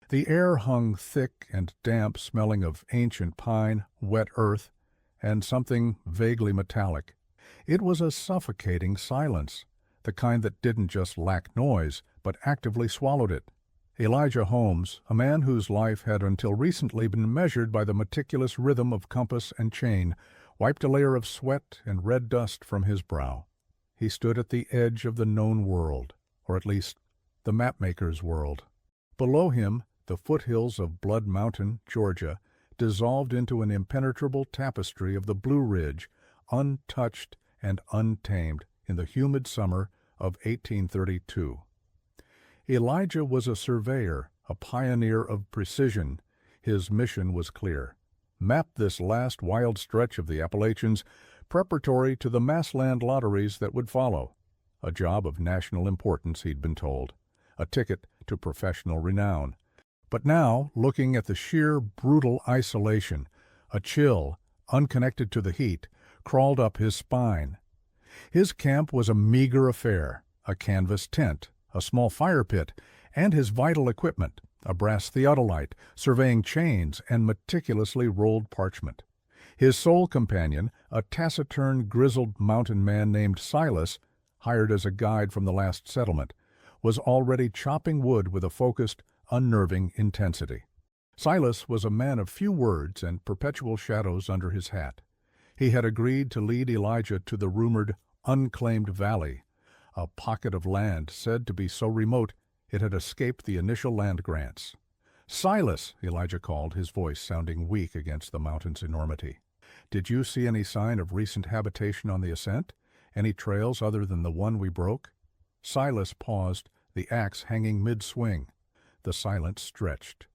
The air hung thick and damp, smelling of ancient pine, wet earth, and something vaguely metallic. It was a suffocating silence, the kind that didn't just lack noise, but actively swallowed it. Elijah Holmes, a man whose life had until recently been measured by the meticulous rhythm of compass and chain, wiped a layer of sweat and red dust from his brow. He stood at the edge of the known world, or at least the mapmaker's world. Below him, the foothills of Blood Mountain, Georgia, dissolved into an impenetrable tapestry of the Blue Ridge, untouched and untamed in the humid summer of 1832. Elijah was a surveyor, a pioneer of precision. His mission was clear: map this last wild stretch of the Appalachians, preparatory to the mass land lotteries that would follow. A job of national importance, he'd been told, a ticket to professional renown. But now, looking at the sheer, brutal isolation, a chill, unconnected to the heat, crawled up his spine. His camp was a meager affair: a canvas tent, a small fire pit, and his vital equipment, a brass theodolite, surveying chains, and meticulously rolled parchment. His sole companion, a taciturn, grizzled mountain man named Silas, hired as a guide from the last settlement, was already chopping wood with a focused, unnerving intensity. Silas was a man of few words and perpetual shadows under his hat. He had agreed to lead Elijah to the rumored unclaimed valley, a pocket of land said to be so remote it had escaped the initial land grants. "Silas," Elijah called, his voice sounding weak against the mountain's enormity. "Did you see any sign of recent habitation on the ascent? Any trails other than the one we broke?" Silas paused, the axe hanging mid-swing. The silence stretched,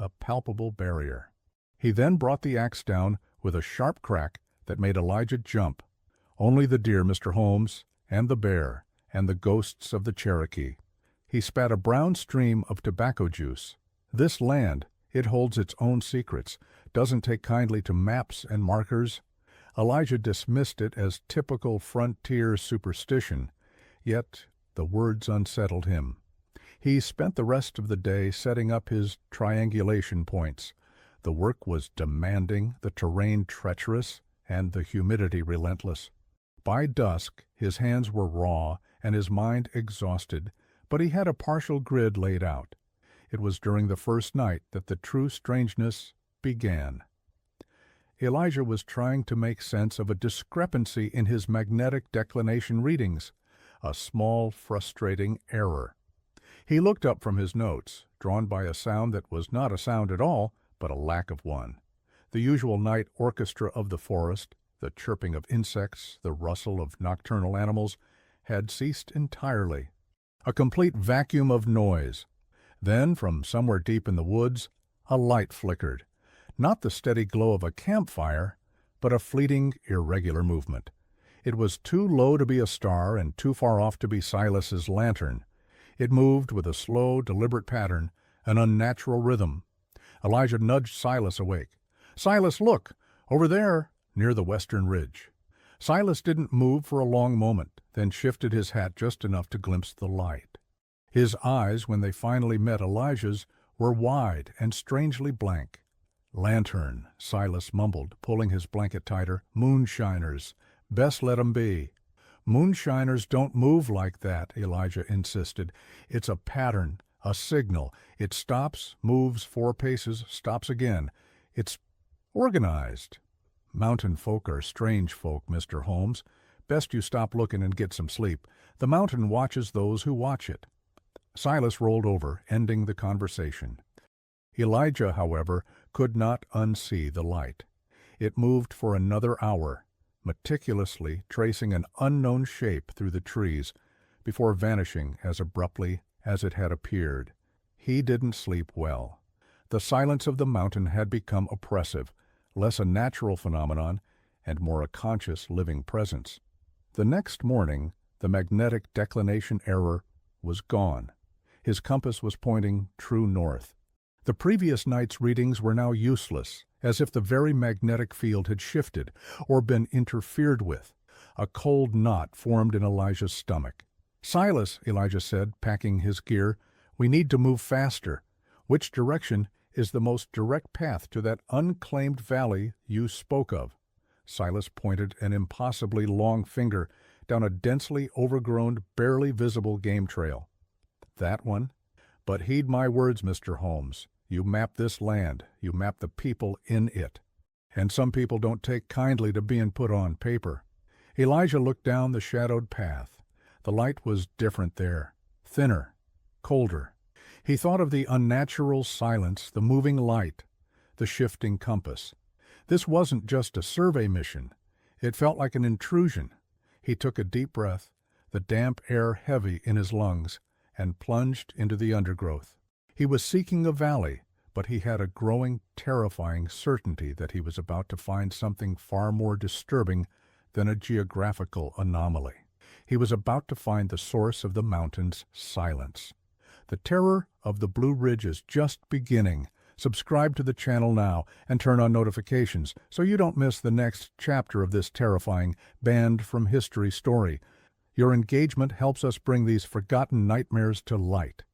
a palpable barrier. He then brought the axe down with a sharp crack that made Elijah jump. "Only the deer, Mr. Holmes, and the bear, and the ghosts of the Cherokee." He spat a brown stream of tobacco juice. "This land, it holds its own secrets, doesn't take kindly to maps and markers." Elijah dismissed it as typical frontier superstition, yet the words unsettled him. He spent the rest of the day setting up his triangulation points. The work was demanding, the terrain treacherous, and the humidity relentless. By dusk, his hands were raw and his mind exhausted, but he had a partial grid laid out. It was during the first night that the true strangeness began. Elijah was trying to make sense of a discrepancy in his magnetic declination readings, a small, frustrating error. He looked up from his notes, drawn by a sound that was not a sound at all, but a lack of one. The usual night orchestra of the forest, the chirping of insects, the rustle of nocturnal animals, had ceased entirely. A complete vacuum of noise. Then, from somewhere deep in the woods, a light flickered. Not the steady glow of a campfire, but a fleeting, irregular movement. It was too low to be a star and too far off to be Silas's lantern. It moved with a slow, deliberate pattern, an unnatural rhythm. Elijah nudged Silas awake. "Silas, look! Over there, near the western ridge." Silas didn't move for a long moment, then shifted his hat just enough to glimpse the light. His eyes, when they finally met Elijah's, were wide and strangely blank. "Lantern," Silas mumbled, pulling his blanket tighter. "Moonshiners. Best let 'em be." "Moonshiners don't move like that," Elijah insisted. "It's a pattern, a signal. It stops, moves 4 paces, stops again. It's organized." "Mountain folk are strange folk, Mr. Holmes. Best you stop looking and get some sleep. The mountain watches those who watch it." Silas rolled over, ending the conversation. Elijah, however, could not unsee the light. It moved for another hour, meticulously tracing an unknown shape through the trees, before vanishing as abruptly as it had appeared. He didn't sleep well. The silence of the mountain had become oppressive, less a natural phenomenon and more a conscious, living presence. The next morning, the magnetic declination error was gone. His compass was pointing true north. The previous night's readings were now useless, as if the very magnetic field had shifted or been interfered with. A cold knot formed in Elijah's stomach. "Silas," Elijah said, packing his gear, "we need to move faster. Which direction is the most direct path to that unclaimed valley you spoke of?" Silas pointed an impossibly long finger down a densely overgrown, barely visible game trail. "That one? But heed my words, Mr. Holmes. You map this land. You map the people in it. And some people don't take kindly to being put on paper." Elijah looked down the shadowed path. The light was different there, thinner, colder. He thought of the unnatural silence, the moving light, the shifting compass. This wasn't just a survey mission. It felt like an intrusion. He took a deep breath, the damp air heavy in his lungs, and plunged into the undergrowth. He was seeking a valley, but he had a growing, terrifying certainty that he was about to find something far more disturbing than a geographical anomaly. He was about to find the source of the mountain's silence. The terror of the Blue Ridge is just beginning. Subscribe to the channel now and turn on notifications so you don't miss the next chapter of this terrifying, banned from history story. Your engagement helps us bring these forgotten nightmares to light.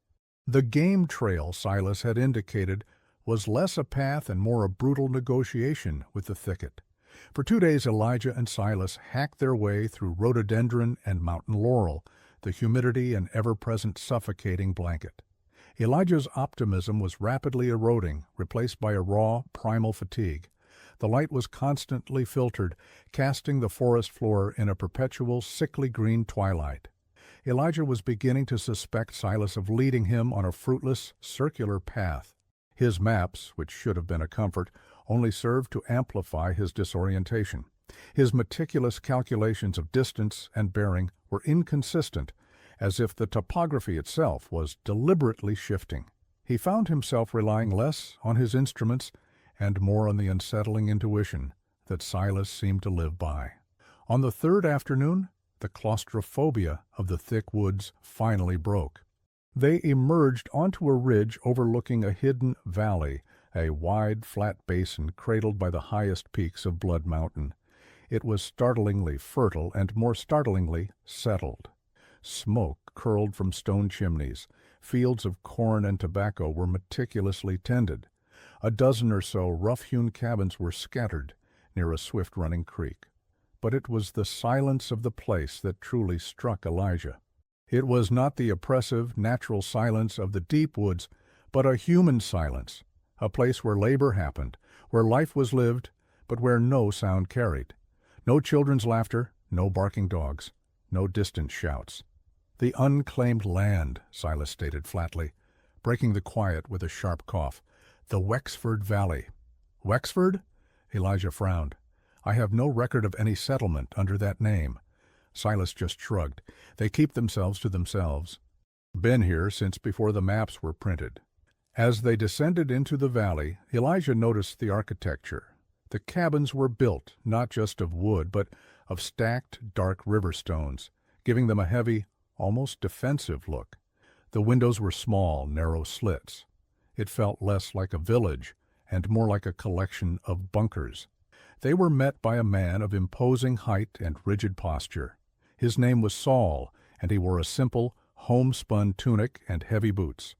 The game trail Silas had indicated was less a path and more a brutal negotiation with the thicket. For 2 days Elijah and Silas hacked their way through rhododendron and mountain laurel, the humidity and ever-present suffocating blanket. Elijah's optimism was rapidly eroding, replaced by a raw, primal fatigue. The light was constantly filtered, casting the forest floor in a perpetual, sickly green twilight. Elijah was beginning to suspect Silas of leading him on a fruitless, circular path. His maps, which should have been a comfort, only served to amplify his disorientation. His meticulous calculations of distance and bearing were inconsistent, as if the topography itself was deliberately shifting. He found himself relying less on his instruments and more on the unsettling intuition that Silas seemed to live by. On the third afternoon, the claustrophobia of the thick woods finally broke. They emerged onto a ridge overlooking a hidden valley, a wide, flat basin cradled by the highest peaks of Blood Mountain. It was startlingly fertile and more startlingly settled. Smoke curled from stone chimneys. Fields of corn and tobacco were meticulously tended. A dozen or so rough-hewn cabins were scattered near a swift-running creek. But it was the silence of the place that truly struck Elijah. It was not the oppressive, natural silence of the deep woods, but a human silence, a place where labor happened, where life was lived, but where no sound carried. No children's laughter, no barking dogs, no distant shouts. "The unclaimed land," Silas stated flatly, breaking the quiet with a sharp cough. "The Wexford Valley." "Wexford?" Elijah frowned. "I have no record of any settlement under that name." Silas just shrugged. "They keep themselves to themselves. Been here since before the maps were printed." As they descended into the valley, Elijah noticed the architecture. The cabins were built not just of wood, but of stacked, dark river stones, giving them a heavy, almost defensive look. The windows were small, narrow slits. It felt less like a village and more like a collection of bunkers. They were met by a man of imposing height and rigid posture. His name was Saul, and he wore a simple, homespun tunic and heavy boots.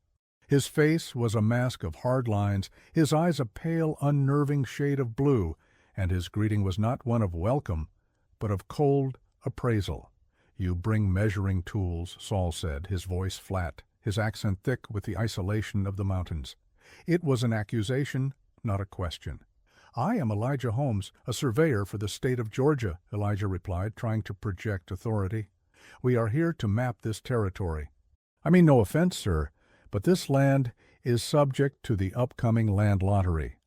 His face was a mask of hard lines, his eyes a pale, unnerving shade of blue, and his greeting was not one of welcome, but of cold appraisal. "You bring measuring tools," Saul said, his voice flat, his accent thick with the isolation of the mountains. It was an accusation, not a question. "I am Elijah Holmes, a surveyor for the state of Georgia," Elijah replied, trying to project authority. "We are here to map this territory. I mean no offense, sir, but this land is subject to the upcoming land lottery."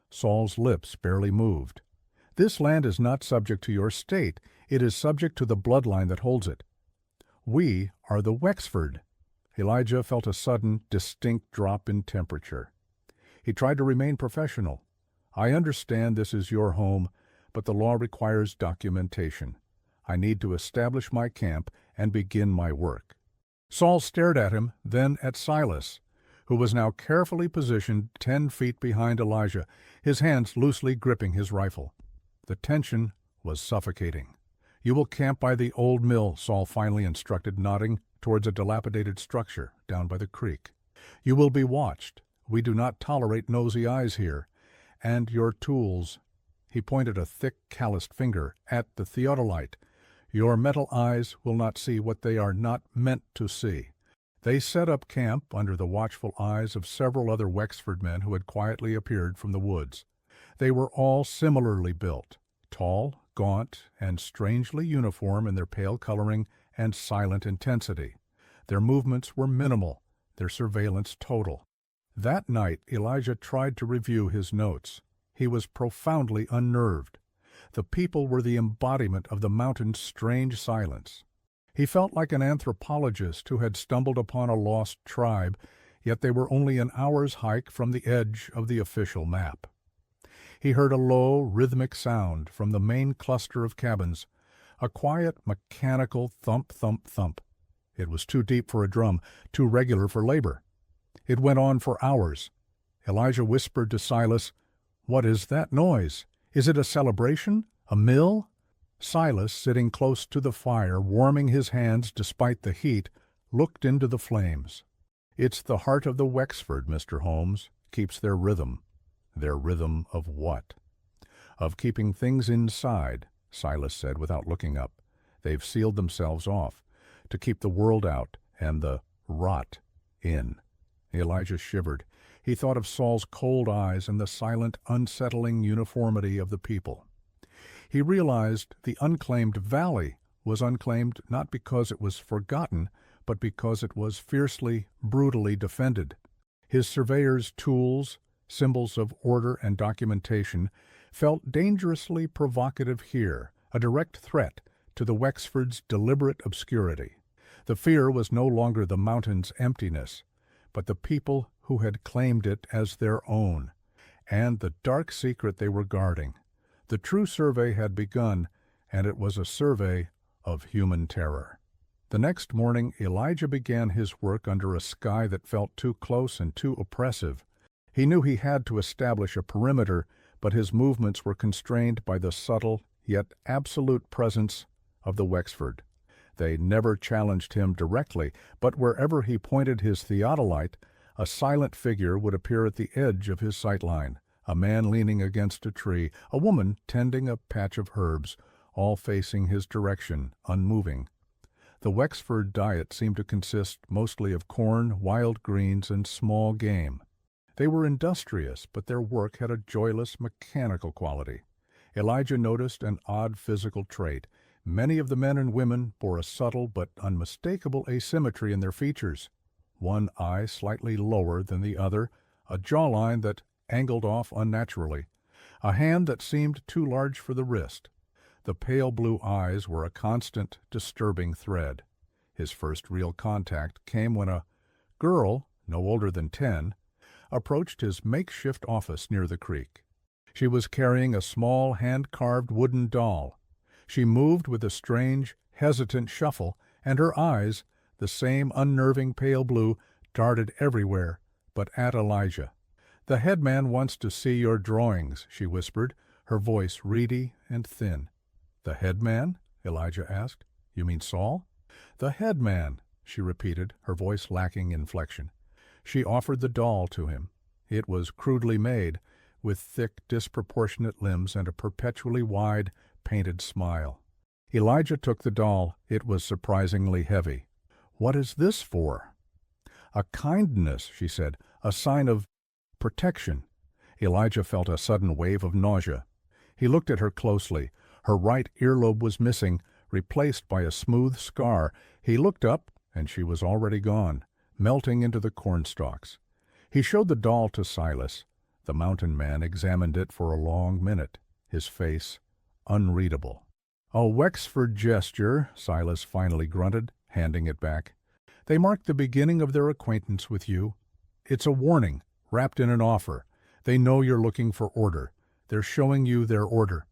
Saul's lips barely moved. "This land is not subject to your state. It is subject to the bloodline that holds it. We are the Wexford." Elijah felt a sudden, distinct drop in temperature. He tried to remain professional. "I understand this is your home, but the law requires documentation. I need to establish my camp and begin my work." Saul stared at him, then at Silas, who was now carefully positioned 10 feet behind Elijah, his hands loosely gripping his rifle. The tension was suffocating. "You will camp by the old mill," Saul finally instructed, nodding towards a dilapidated structure down by the creek. "You will be watched. We do not tolerate nosy eyes here. And your tools. He pointed a thick, calloused finger at the theodolite. Your metal eyes will not see what they are not meant to see. They set up camp under the watchful eyes of several other Wexford men who had quietly appeared from the woods. They were all similarly built, tall, gaunt, and strangely uniform in their pale coloring and silent intensity. Their movements were minimal, their surveillance total. That night Elijah tried to review his notes. He was profoundly unnerved. The people were the embodiment of the mountain's strange silence. He felt like an anthropologist who had stumbled upon a lost tribe, yet they were only an hour's hike from the edge of the official map. He heard a low, rhythmic sound from the main cluster of cabins, a quiet, mechanical thump, thump, thump. It was too deep for a drum, too regular for labor. It went on for hours. Elijah whispered to Silas, "What is that noise? Is it a celebration? A mill?" Silas, sitting close to the fire, warming his hands despite the heat, looked into the flames. "It's the heart of the Wexford, Mr. Holmes, keeps their rhythm." "Their rhythm of what?" "Of keeping things inside," Silas said without looking up. "They've sealed themselves off, to keep the world out and the rot in." Elijah shivered. He thought of Saul's cold eyes and the silent, unsettling uniformity of the people. He realized the unclaimed valley was unclaimed not because it was forgotten, but because it was fiercely, brutally defended. His surveyor's tools, symbols of order and documentation, felt dangerously provocative here, a direct threat to the Wexford's deliberate obscurity. The fear was no longer the mountain's emptiness, but the people who had claimed it as their own, and the dark secret they were guarding. The true survey had begun, and it was a survey of human terror. The next morning Elijah began his work under a sky that felt too close and too oppressive. He knew he had to establish a perimeter, but his movements were constrained by the subtle yet absolute presence of the Wexford. They never challenged him directly, but wherever he pointed his theodolite, a silent figure would appear at the edge of his sightline. A man leaning against a tree, a woman tending a patch of herbs, all facing his direction, unmoving. The Wexford diet seemed to consist mostly of corn, wild greens, and small game. They were industrious, but their work had a joyless, mechanical quality. Elijah noticed an odd physical trait. Many of the men and women bore a subtle but unmistakable asymmetry in their features. One eye slightly lower than the other, a jawline that angled off unnaturally, a hand that seemed too large for the wrist. The pale blue eyes were a constant, disturbing thread. His first real contact came when a girl, no older than 10, approached his makeshift office near the creek. She was carrying a small, hand-carved wooden doll. She moved with a strange, hesitant shuffle, and her eyes, the same unnerving pale blue, darted everywhere but at Elijah. "The headman wants to see your drawings," she whispered, her voice reedy and thin. "The headman?" Elijah asked. "You mean Saul?" "The headman," she repeated, her voice lacking inflection. She offered the doll to him. It was crudely made, with thick, disproportionate limbs and a perpetually wide, painted smile. Elijah took the doll. It was surprisingly heavy. "What is this for?" "A kindness," she said, "a sign of protection." Elijah felt a sudden wave of nausea. He looked at her closely. Her right earlobe was missing, replaced by a smooth scar. He looked up, and she was already gone, melting into the cornstalks. He showed the doll to Silas. The mountain man examined it for a long minute, his face unreadable. "A Wexford gesture," Silas finally grunted, handing it back. "They mark the beginning of their acquaintance with you. It's a warning, wrapped in an offer. They know you're looking for order. They're showing you their order."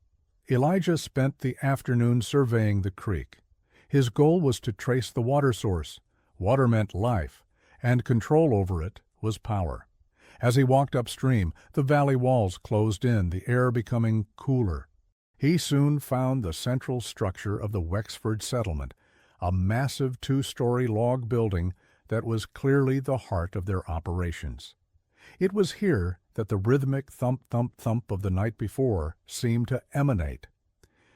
Elijah spent the afternoon surveying the creek. His goal was to trace the water source. Water meant life, and control over it was power. As he walked upstream, the valley walls closed in, the air becoming cooler. He soon found the central structure of the Wexford settlement, a massive 2-story log building that was clearly the heart of their operations. It was here that the rhythmic thump-thump-thump of the night before seemed to emanate.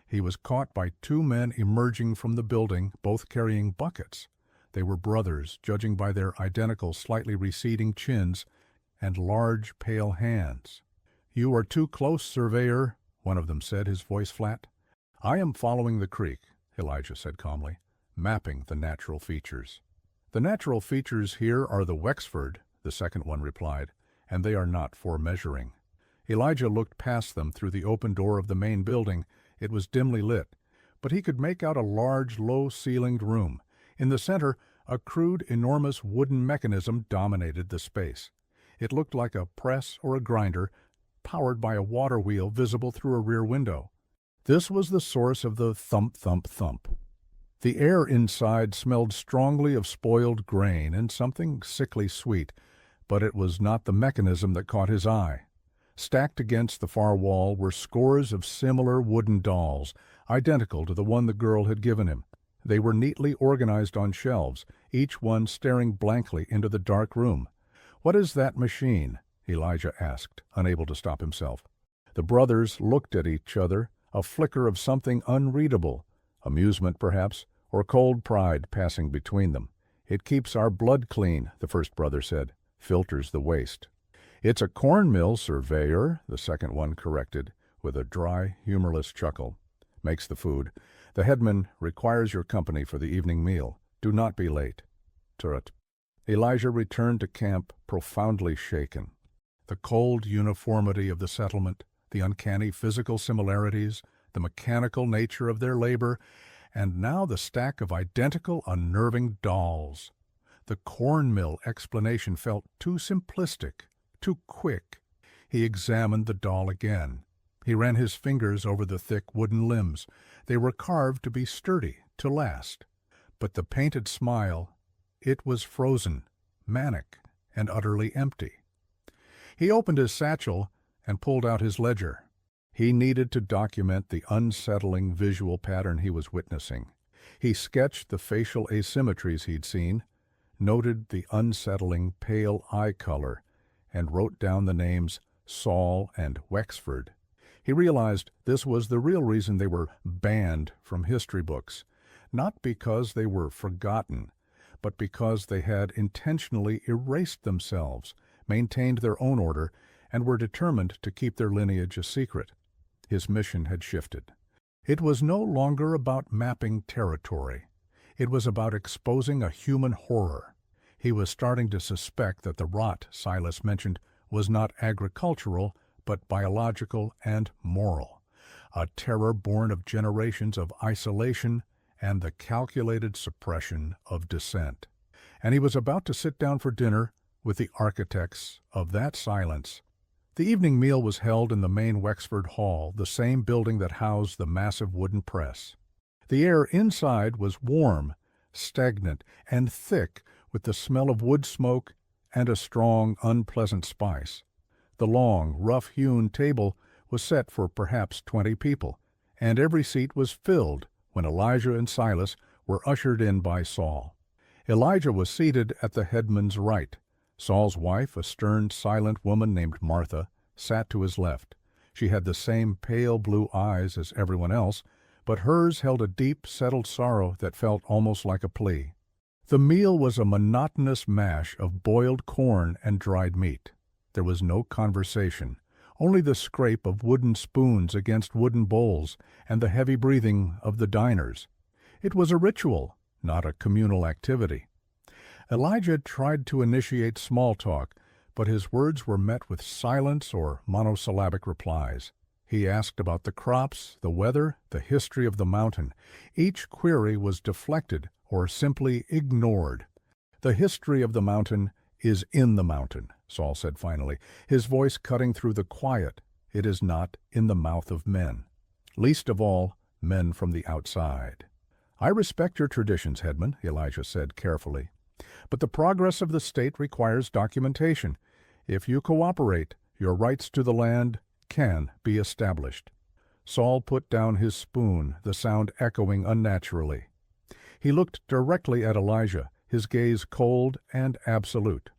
He was caught by two men emerging from the building, both carrying buckets. They were brothers, judging by their identical, slightly receding chins and large, pale hands. "You are too close, surveyor," one of them said, his voice flat. "I am following the creek," Elijah said calmly, mapping the natural features. "The natural features here are the Wexford," the second one replied, "and they are not for measuring." Elijah looked past them through the open door of the main building. It was dimly lit, but he could make out a large, low-ceilinged room. In the center, a crude, enormous wooden mechanism dominated the space. It looked like a press or a grinder, powered by a water wheel visible through a rear window. This was the source of the thump-thump-thump. The air inside smelled strongly of spoiled grain and something sickly sweet, but it was not the mechanism that caught his eye. Stacked against the far wall were scores of similar wooden dolls, identical to the one the girl had given him. They were neatly organized on shelves, each one staring blankly into the dark room. "What is that machine?" Elijah asked, unable to stop himself. The brothers looked at each other, a flicker of something unreadable, amusement perhaps, or cold pride passing between them. "It keeps our blood clean," the first brother said, "filters the waste." "It's a corn mill, surveyor," the second one corrected, with a dry, humorless chuckle. "Makes the food. The headman requires your company for the evening meal. Do not be late." Turret. Elijah returned to camp profoundly shaken. The cold uniformity of the settlement, the uncanny physical similarities, the mechanical nature of their labor, and now the stack of identical, unnerving dolls. The corn mill explanation felt too simplistic, too quick. He examined the doll again. He ran his fingers over the thick wooden limbs. They were carved to be sturdy, to last. But the painted smile, it was frozen, manic, and utterly empty. He opened his satchel and pulled out his ledger. He needed to document the unsettling visual pattern he was witnessing. He sketched the facial asymmetries he'd seen, noted the unsettling pale eye color, and wrote down the names Saul and Wexford. He realized this was the real reason they were banned from history books, not because they were forgotten, but because they had intentionally erased themselves, maintained their own order, and were determined to keep their lineage a secret. His mission had shifted. It was no longer about mapping territory. It was about exposing a human horror. He was starting to suspect that the rot Silas mentioned was not agricultural, but biological and moral, a terror born of generations of isolation and the calculated suppression of dissent. And he was about to sit down for dinner with the architects of that silence. The evening meal was held in the main Wexford Hall, the same building that housed the massive wooden press. The air inside was warm, stagnant, and thick with the smell of wood smoke and a strong, unpleasant spice. The long, rough-hewn table was set for perhaps 20 people, and every seat was filled when Elijah and Silas were ushered in by Saul. Elijah was seated at the headman's right. Saul's wife, a stern, silent woman named Martha, sat to his left. She had the same pale blue eyes as everyone else, but hers held a deep, settled sorrow that felt almost like a plea. The meal was a monotonous mash of boiled corn and dried meat. There was no conversation, only the scrape of wooden spoons against wooden bowls and the heavy breathing of the diners. It was a ritual, not a communal activity. Elijah tried to initiate small talk, but his words were met with silence or monosyllabic replies. He asked about the crops, the weather, the history of the mountain. Each query was deflected or simply ignored. "The history of the mountain is in the mountain," Saul said finally, his voice cutting through the quiet. "It is not in the mouth of men, least of all men from the outside." "I respect your traditions, Headman," Elijah said carefully. "But the progress of the state requires documentation. If you cooperate, your rights to the land can be established." Saul put down his spoon, the sound echoing unnaturally. He looked directly at Elijah, his gaze cold and absolute.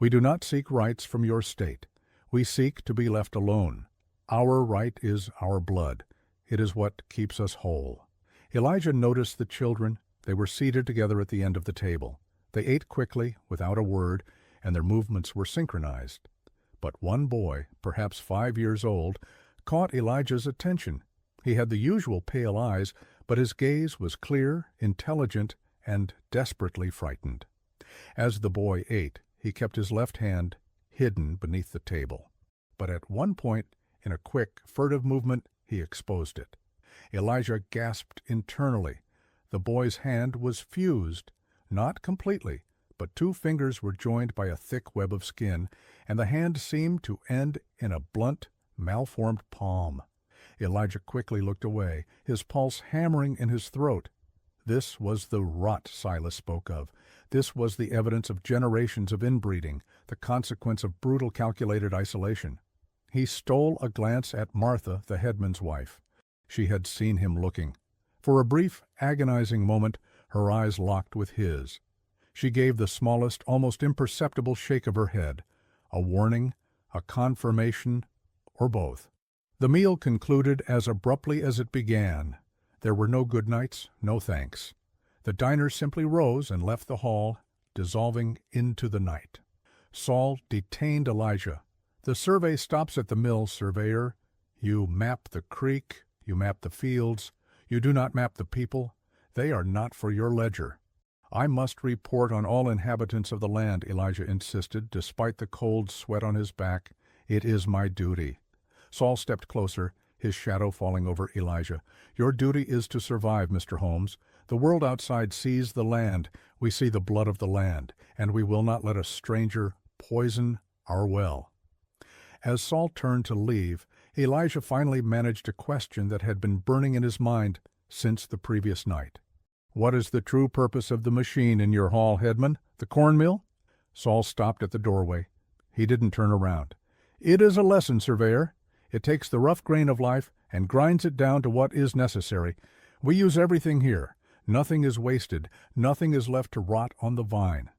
We do not seek rights from your state. We seek to be left alone. Our right is our blood. It is what keeps us whole." Elijah noticed the children. They were seated together at the end of the table. They ate quickly, without a word, and their movements were synchronized. But one boy, perhaps 5 years old, caught Elijah's attention. He had the usual pale eyes, but his gaze was clear, intelligent, and desperately frightened. As the boy ate, he kept his left hand hidden beneath the table. But at one point, in a quick, furtive movement, he exposed it. Elijah gasped internally. The boy's hand was fused, not completely, but 2 fingers were joined by a thick web of skin, and the hand seemed to end in a blunt, malformed palm. Elijah quickly looked away, his pulse hammering in his throat. This was the rot Silas spoke of. This was the evidence of generations of inbreeding, the consequence of brutal calculated isolation. He stole a glance at Martha, the headman's wife. She had seen him looking. For a brief, agonizing moment, her eyes locked with his. She gave the smallest, almost imperceptible shake of her head, a warning, a confirmation, or both. The meal concluded as abruptly as it began. There were no good nights, no thanks. The diners simply rose and left the hall, dissolving into the night. Saul detained Elijah. "The survey stops at the mill, surveyor. You map the creek, you map the fields, you do not map the people. They are not for your ledger." "I must report on all inhabitants of the land," Elijah insisted, despite the cold sweat on his back. "It is my duty." Saul stepped closer, his shadow falling over Elijah. "Your duty is to survive, Mr. Holmes. The world outside sees the land. We see the blood of the land, and we will not let a stranger poison our well." As Saul turned to leave, Elijah finally managed a question that had been burning in his mind since the previous night. "What is the true purpose of the machine in your hall, Headman? The cornmill?" Saul stopped at the doorway. He didn't turn around. "It is a lesson, surveyor. It takes the rough grain of life and grinds it down to what is necessary. We use everything here. Nothing is wasted. Nothing is left to rot on the vine."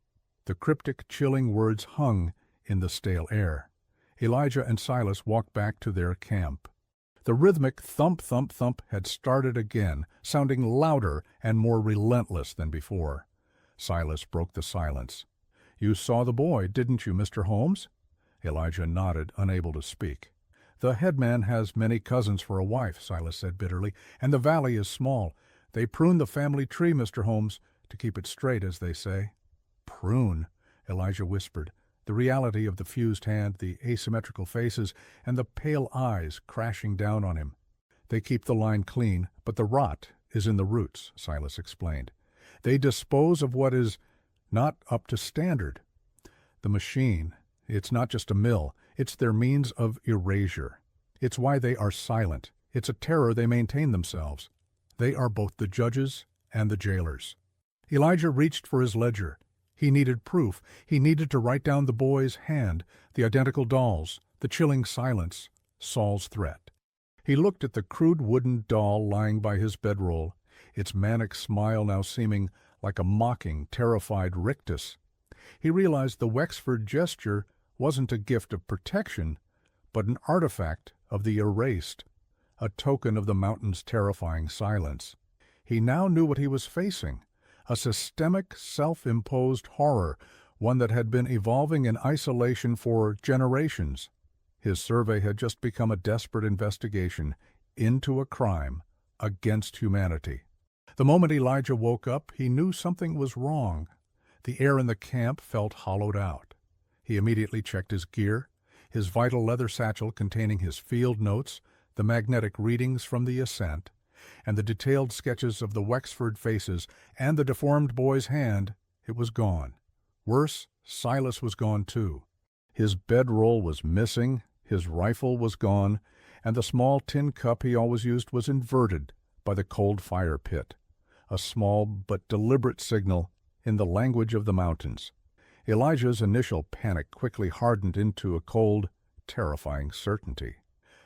The cryptic, chilling words hung in the stale air. Elijah and Silas walked back to their camp. The rhythmic thump, thump, thump had started again, sounding louder and more relentless than before. Silas broke the silence. "You saw the boy, didn't you, Mr. Holmes?" Elijah nodded, unable to speak. "The headman has many cousins for a wife," Silas said bitterly, "and the valley is small. They prune the family tree, Mr. Holmes, to keep it straight, as they say." "Prune," Elijah whispered, the reality of the fused hand, the asymmetrical faces, and the pale eyes crashing down on him. "They keep the line clean, but the rot is in the roots," Silas explained. "They dispose of what is not up to standard. The machine, it's not just a mill, it's their means of erasure. It's why they are silent. It's a terror they maintain themselves. They are both the judges and the jailers." Elijah reached for his ledger. He needed proof. He needed to write down the boy's hand, the identical dolls, the chilling silence, Saul's threat. He looked at the crude wooden doll lying by his bedroll, its manic smile now seeming like a mocking, terrified rictus. He realized the Wexford gesture wasn't a gift of protection, but an artifact of the erased, a token of the mountain's terrifying silence. He now knew what he was facing, a systemic, self-imposed horror, one that had been evolving in isolation for generations. His survey had just become a desperate investigation into a crime against humanity. The moment Elijah woke up, he knew something was wrong. The air in the camp felt hollowed out. He immediately checked his gear, his vital leather satchel containing his field notes, the magnetic readings from the ascent, and the detailed sketches of the Wexford faces and the deformed boy's hand. It was gone. Worse, Silas was gone too. His bedroll was missing, his rifle was gone, and the small tin cup he always used was inverted by the cold fire pit, a small but deliberate signal in the language of the mountains. Elijah's initial panic quickly hardened into a cold, terrifying certainty.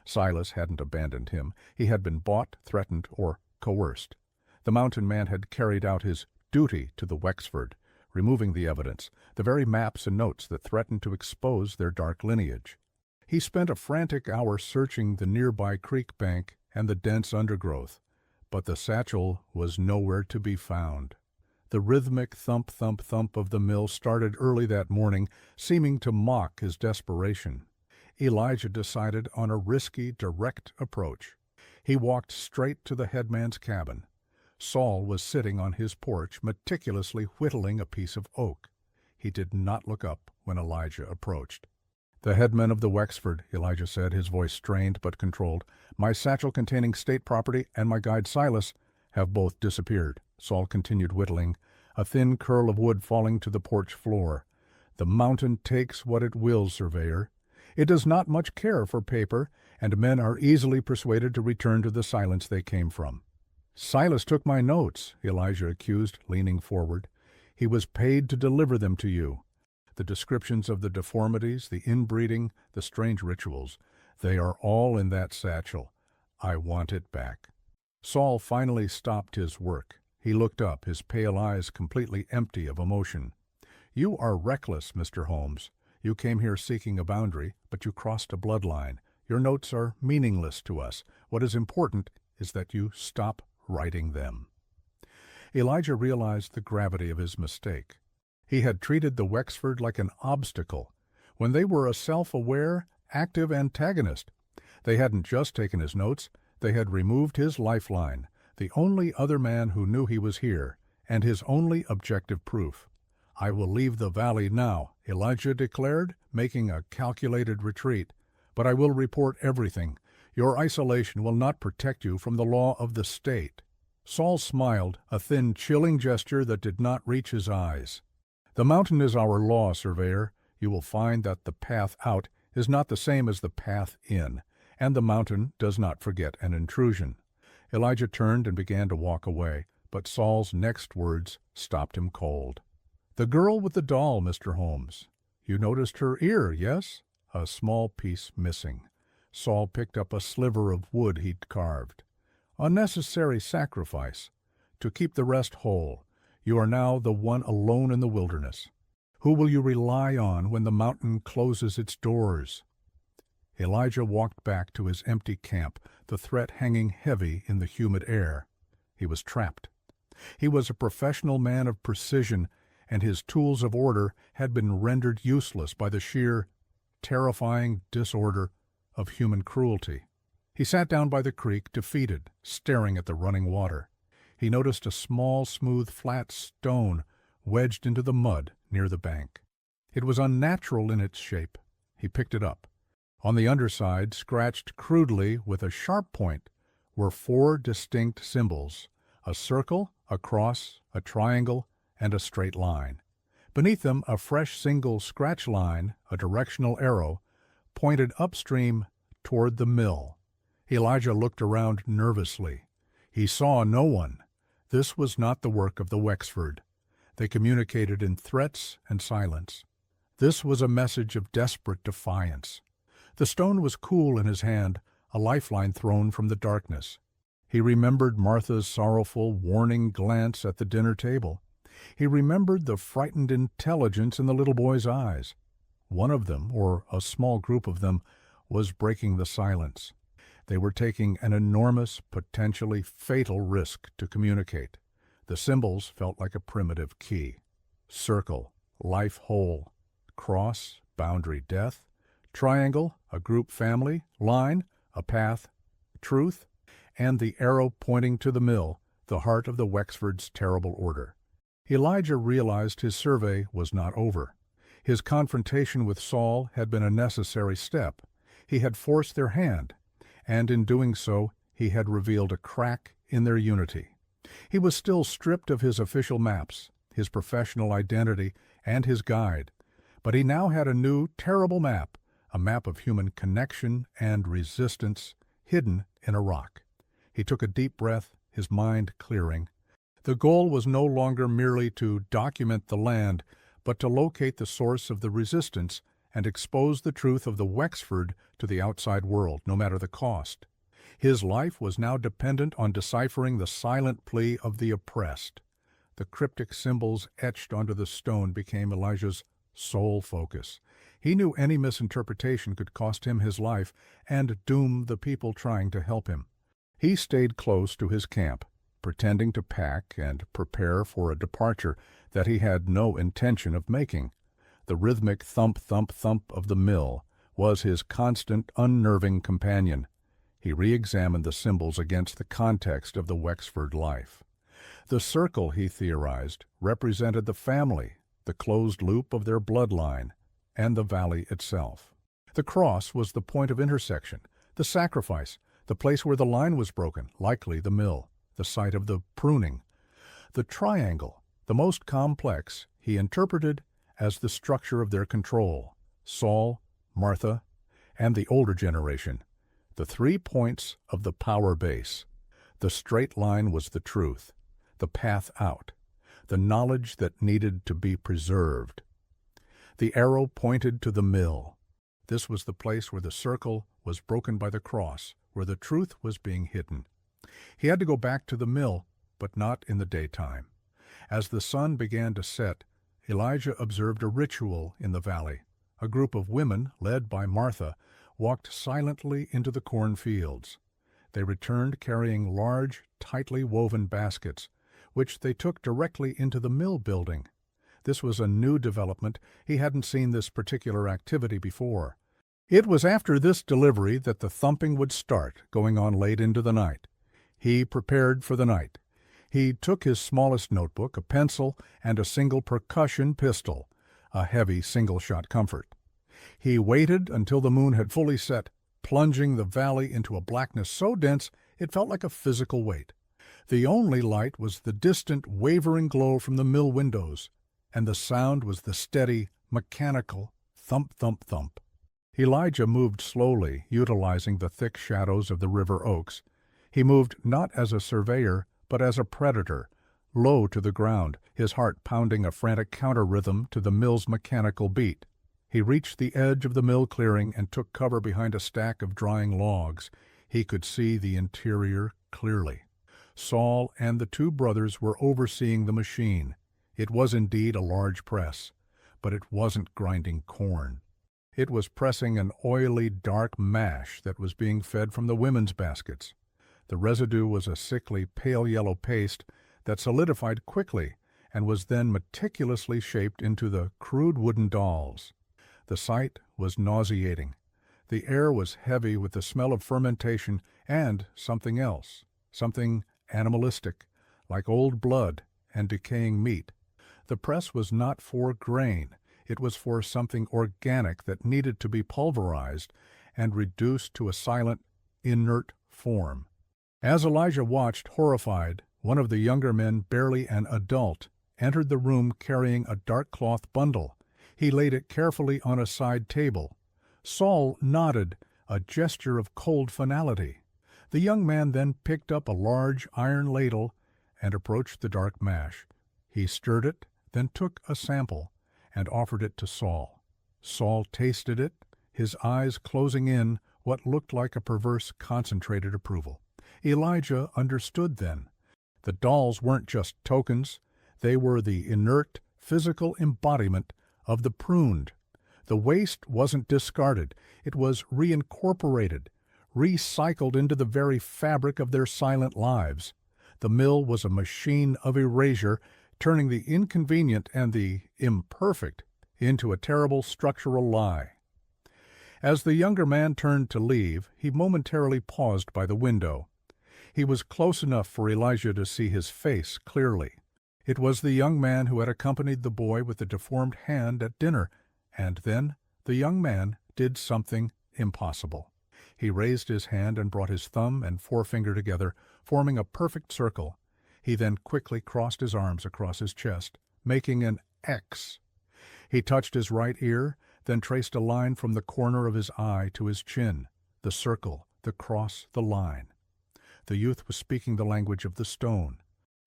Silas hadn't abandoned him. He had been bought, threatened, or coerced. The mountain man had carried out his duty to the Wexford, removing the evidence, the very maps and notes that threatened to expose their dark lineage. He spent a frantic hour searching the nearby creek bank and the dense undergrowth, but the satchel was nowhere to be found. The rhythmic thump, thump, thump of the mill started early that morning, seeming to mock his desperation. Elijah decided on a risky, direct approach. He walked straight to the headman's cabin. Saul was sitting on his porch, meticulously whittling a piece of oak. He did not look up when Elijah approached. "The headman of the Wexford," Elijah said, his voice strained but controlled. "My satchel containing state property and my guide Silas have both disappeared." Saul continued whittling, a thin curl of wood falling to the porch floor. "The mountain takes what it will, surveyor. It does not much care for paper, and men are easily persuaded to return to the silence they came from." "Silas took my notes," Elijah accused, leaning forward. "He was paid to deliver them to you. The descriptions of the deformities, the inbreeding, the strange rituals, they are all in that satchel. I want it back." Saul finally stopped his work. He looked up, his pale eyes completely empty of emotion. "You are reckless, Mr. Holmes. You came here seeking a boundary, but you crossed a bloodline. Your notes are meaningless to us. What is important is that you stop writing them." Elijah realized the gravity of his mistake. He had treated the Wexford like an obstacle, when they were a self-aware, active antagonist. They hadn't just taken his notes, they had removed his lifeline, the only other man who knew he was here, and his only objective proof. "I will leave the valley now," Elijah declared, making a calculated retreat. "But I will report everything. Your isolation will not protect you from the law of the state." Saul smiled, a thin, chilling gesture that did not reach his eyes. "The mountain is our law, surveyor. You will find that the path out is not the same as the path in, and the mountain does not forget an intrusion." Elijah turned and began to walk away, but Saul's next words stopped him cold. "The girl with the doll, Mr. Holmes. You noticed her ear, yes? A small piece missing." Saul picked up a sliver of wood he'd carved. "A necessary sacrifice, to keep the rest whole. You are now the one alone in the wilderness. Who will you rely on when the mountain closes its doors?" Elijah walked back to his empty camp, the threat hanging heavy in the humid air. He was trapped. He was a professional man of precision, and his tools of order had been rendered useless by the sheer, terrifying disorder of human cruelty. He sat down by the creek, defeated, staring at the running water. He noticed a small, smooth, flat stone wedged into the mud near the bank. It was unnatural in its shape. He picked it up. On the underside, scratched crudely with a sharp point, were 4 distinct symbols: a circle, a cross, a triangle, and a straight line. Beneath them, a fresh single scratch line, a directional arrow, pointed upstream toward the mill. Elijah looked around nervously. He saw no one. This was not the work of the Wexford. They communicated in threats and silence. This was a message of desperate defiance. The stone was cool in his hand, a lifeline thrown from the darkness. He remembered Martha's sorrowful, warning glance at the dinner table. He remembered the frightened intelligence in the little boy's eyes. One of them, or a small group of them, was breaking the silence. They were taking an enormous, potentially fatal risk to communicate. The symbols felt like a primitive key. Circle, life whole. Cross, boundary death. Triangle, a group family. Line, a path. Truth. And the arrow pointing to the mill, the heart of the Wexford's terrible order. Elijah realized his survey was not over. His confrontation with Saul had been a necessary step. He had forced their hand, and in doing so he had revealed a crack in their unity. He was still stripped of his official maps, his professional identity, and his guide, but he now had a new, terrible map, a map of human connection and resistance hidden in a rock. He took a deep breath, his mind clearing. The goal was no longer merely to document the land, but to locate the source of the resistance and expose the truth of the Wexford to the outside world, no matter the cost. His life was now dependent on deciphering the silent plea of the oppressed. The cryptic symbols etched onto the stone became Elijah's sole focus. He knew any misinterpretation could cost him his life and doom the people trying to help him. He stayed close to his camp, pretending to pack and prepare for a departure that he had no intention of making. The rhythmic thump, thump, thump of the mill was his constant, unnerving companion. He re-examined the symbols against the context of the Wexford life. The circle, he theorized, represented the family, the closed loop of their bloodline, and the valley itself. The cross was the point of intersection, the sacrifice, the place where the line was broken, likely the mill, the site of the pruning. The triangle, the most complex, he interpreted as the structure of their control, Saul, Martha, and the older generation, the 3 points of the power base. The straight line was the truth, the path out, the knowledge that needed to be preserved. The arrow pointed to the mill. This was the place where the circle was broken by the cross, where the truth was being hidden. He had to go back to the mill, but not in the daytime. As the sun began to set, Elijah observed a ritual in the valley. A group of women, led by Martha, walked silently into the cornfields. They returned carrying large, tightly woven baskets, which they took directly into the mill building. This was a new development. He hadn't seen this particular activity before. It was after this delivery that the thumping would start, going on late into the night. He prepared for the night. He took his smallest notebook, a pencil, and a single percussion pistol, a heavy single-shot comfort. He waited until the moon had fully set, plunging the valley into a blackness so dense it felt like a physical weight. The only light was the distant, wavering glow from the mill windows, and the sound was the steady, mechanical thump, thump, thump. Elijah moved slowly, utilizing the thick shadows of the river oaks. He moved not as a surveyor, but as a predator, low to the ground, his heart pounding a frantic counter-rhythm to the mill's mechanical beat. He reached the edge of the mill clearing and took cover behind a stack of drying logs. He could see the interior clearly. Saul and the 2 brothers were overseeing the machine. It was indeed a large press, but it wasn't grinding corn. It was pressing an oily, dark mash that was being fed from the women's baskets. The residue was a sickly, pale yellow paste that solidified quickly and was then meticulously shaped into the crude wooden dolls. The sight was nauseating. The air was heavy with the smell of fermentation and something else, something animalistic, like old blood and decaying meat. The press was not for grain. It was for something organic that needed to be pulverized and reduced to a silent, inert form. As Elijah watched, horrified, one of the younger men, barely an adult, entered the room carrying a dark cloth bundle. He laid it carefully on a side table. Saul nodded, a gesture of cold finality. The young man then picked up a large iron ladle and approached the dark mash. He stirred it, then took a sample and offered it to Saul. Saul tasted it, his eyes closing in what looked like a perverse, concentrated approval. Elijah understood then. The dolls weren't just tokens. They were the inert, physical embodiment of the pruned. The waste wasn't discarded. It was reincorporated, recycled into the very fabric of their silent lives. The mill was a machine of erasure, turning the inconvenient and the imperfect into a terrible structural lie. As the younger man turned to leave, he momentarily paused by the window. He was close enough for Elijah to see his face clearly. It was the young man who had accompanied the boy with the deformed hand at dinner, and then the young man did something impossible. He raised his hand and brought his thumb and forefinger together, forming a perfect circle. He then quickly crossed his arms across his chest, making an X. He touched his right ear, then traced a line from the corner of his eye to his chin, the circle, the cross, the line. The youth was speaking the language of the stone.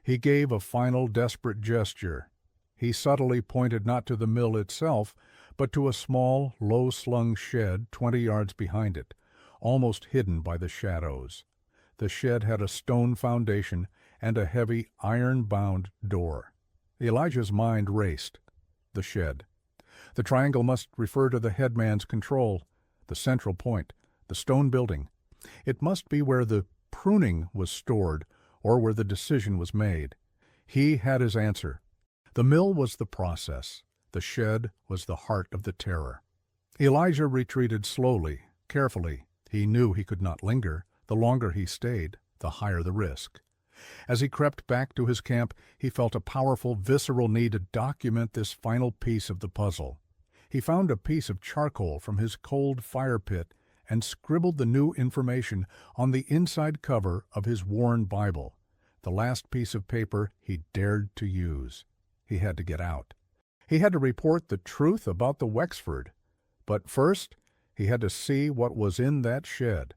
He gave a final desperate gesture. He subtly pointed not to the mill itself, but to a small, low-slung shed 20 yards behind it, almost hidden by the shadows. The shed had a stone foundation and a heavy, iron-bound door. Elijah's mind raced. The shed. The triangle must refer to the headman's control, the central point, the stone building. It must be where the pruning was stored or where the decision was made. He had his answer. The mill was the process. The shed was the heart of the terror. Elijah retreated slowly, carefully. He knew he could not linger. The longer he stayed, the higher the risk. As he crept back to his camp, he felt a powerful, visceral need to document this final piece of the puzzle. He found a piece of charcoal from his cold fire pit and scribbled the new information on the inside cover of his worn Bible, the last piece of paper he dared to use. He had to get out. He had to report the truth about the Wexford. But first, he had to see what was in that shed.